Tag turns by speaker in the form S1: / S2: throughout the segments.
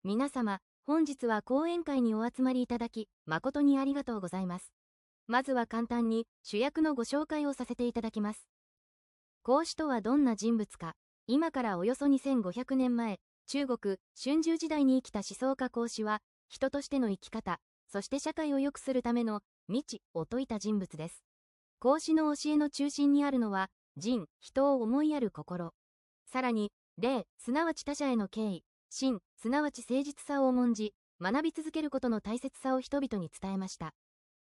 S1: 皆様、本日は講演会にお集まりいただき、誠にありがとうございます。まずは簡単に主役のご紹介をさせていただきます。孔子とはどんな人物か。今からおよそ2500年前、中国、春秋時代に生きた思想家孔子は、人としての生き方、そして社会を良くするための道を説いた人物です。孔子の教えの中心にあるのは、仁、人を思いやる心。さらに、礼、すなわち他者への敬意、信、すなわち誠実さを重んじ、学び続けることの大切さを人々に伝えました。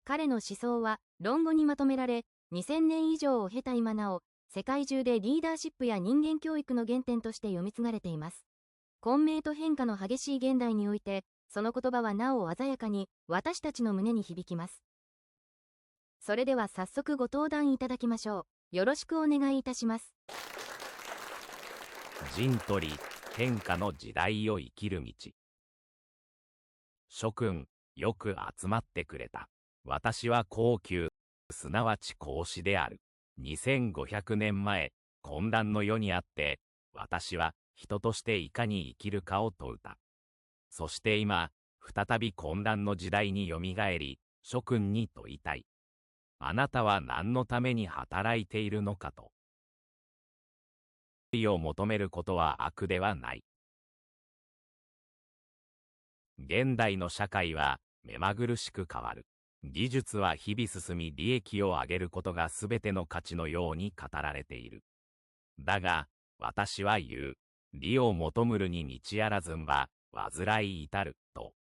S1: 彼の思想は、論語にまとめられ、2000年以上を経た今なお、世界中でリーダーシップや人間教育の原点として読み継がれています。混迷と変化の激しい現代において、その言葉はなお鮮やかに、私たちの胸に響きます。それでは早速ご登壇いただきましょう。よろしくお願いいたします。
S2: 仁と理、変化の時代を生きる道。諸君、よく集まってくれた。私は孔丘、すなわち孔子である。2500年前、混乱の世にあって、私は人としていかに生きるかを問うた。そして今、再び混乱の時代によみがえり、諸君に問いたい。あなたは何のために働いているのかと。理を求めることは悪ではない。現代の社会は目まぐるしく変わる。技術は日々進み利益を上げることが全ての価値のように語られている。だが、私は言う。利を求むるに道あらずんは、煩い至る、と。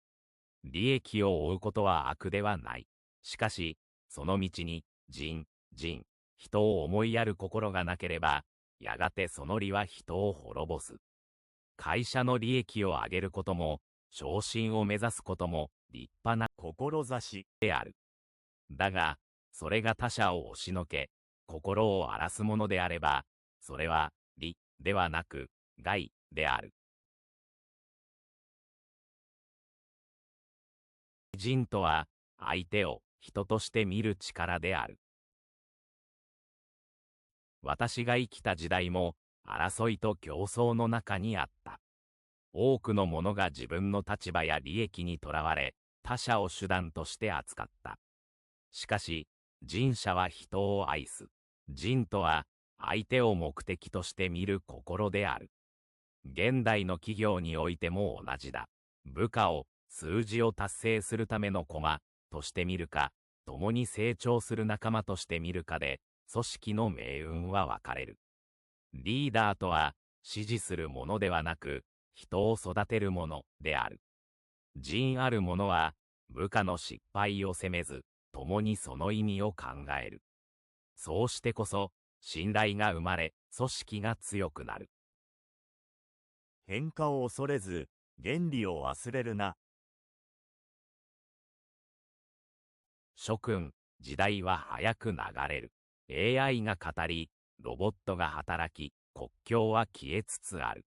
S2: 利益を追うことは悪ではない。しかし、その道に、仁、人を思いやる心がなければ、やがてその利は人を滅ぼす。会社の利益を上げることも、昇進を目指すことも、立派な志である。だが、それが他者を押しのけ、心を荒らすものであれば、それは、利ではなく、害である。仁とは、相手を人として見る力である。私が生きた時代も、争いと競争の中にあった。多くの者が自分の立場や利益にとらわれ、他者を手段として扱った。しかし、仁者は人を愛す。仁とは、相手を目的として見る心である。現代の企業においても同じだ。部下を数字を達成するための駒として見るか、共に成長する仲間として見るかで、組織の命運は分かれる。リーダーとは、指示するものではなく、人を育てるものである。仁ある者は、部下の失敗を責めず、共にその意味を考える。そうしてこそ、信頼が生まれ、組織が強くなる。
S3: 変化を恐れず、原理を忘れるな。
S2: 諸君、時代は早く流れる。AI が語り、ロボットが働き、国境は消えつつある。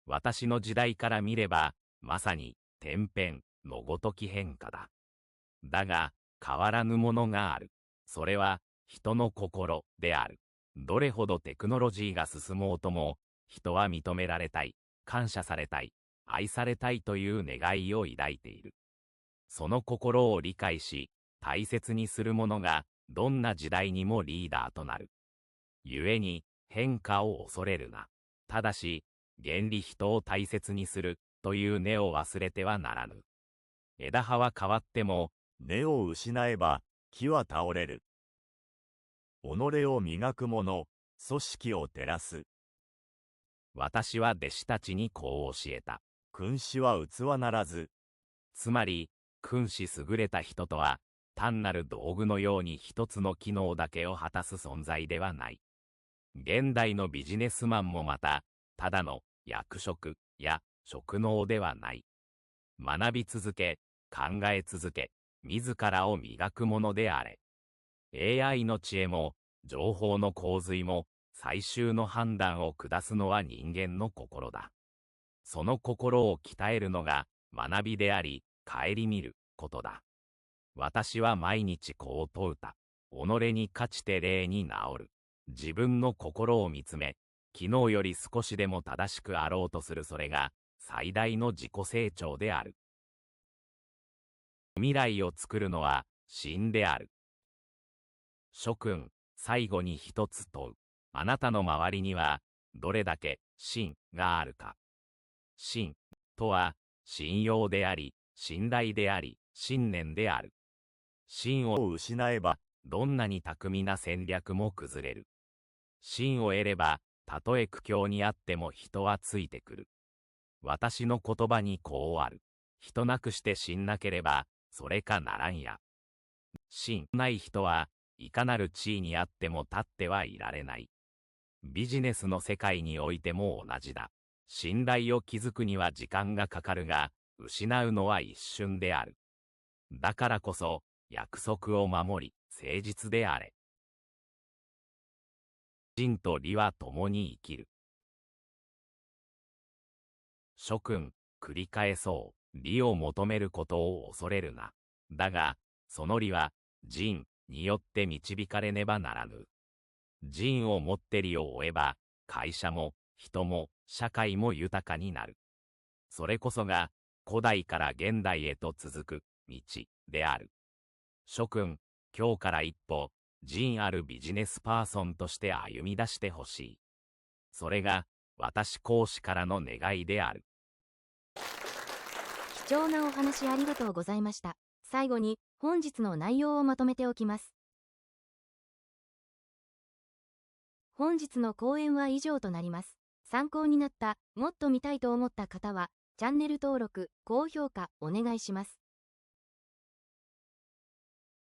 S2: 私の時代から見れば、まさに、天変のごとき変化だ。だが、変わらぬものがある。それは、人の心である。どれほどテクノロジーが進もうとも、人は認められたい、感謝されたい、愛されたいという願いを抱いている。その心を理解し、大切にする者が、どんな時代にもリーダーとなる。故に、変化を恐れるな。ただし、原理人を大切にする、という根を忘れてはならぬ。枝葉は変わっても、
S3: 根を失えば、木は倒れる。己を磨く者、組織を照らす。
S2: 私は弟子たちにこう教えた。
S3: 君子は器ならず。
S2: つまり、君子優れた人とは、単なる道具のように一つの機能だけを果たす存在ではない。現代のビジネスマンもまた、ただの役職や職能ではない。学び続け、考え続け、自らを磨くものであれ。AI の知恵も、情報の洪水も、最終の判断を下すのは人間の心だ。その心を鍛えるのが、学びであり、顧みることだ。私は毎日こう問うた。己に勝ちて霊に治る。自分の心を見つめ、昨日より少しでも正しくあろうとするそれが、最大の自己成長である。未来を作るのは真である。諸君、最後に一つ問う。あなたの周りにはどれだけ真があるか。真とは信用であり、信頼であり、信念である。真を
S3: 失えば、
S2: どんなに巧みな戦略も崩れる。真を得れば、たとえ苦境にあっても人はついてくる。私の言葉にこうある。人なくして真なければ、それかならんや。真ない人はいかなる地位にあっても立ってはいられない。ビジネスの世界においても同じだ。信頼を築くには時間がかかるが、失うのは一瞬である。だからこそ、約束を守り、誠実であれ。真と理は共に生きる。諸君、繰り返そう。理を求めることを恐れるな。だが、その理は、真によって導かれねばならぬ。真をもって理を追えば、会社も、人も、社会も豊かになる。それこそが、古代から現代へと続く、道、である。諸君、今日から一歩、真あるビジネスパーソンとして歩み出してほしい。それが、私講師からの願いである。
S1: 貴重なお話ありがとうございました。最後に、本日の内容をまとめておきます。本日の講演は以上となります。参考になった、もっと見たいと思った方は、チャンネル登録、高評価、お願いします。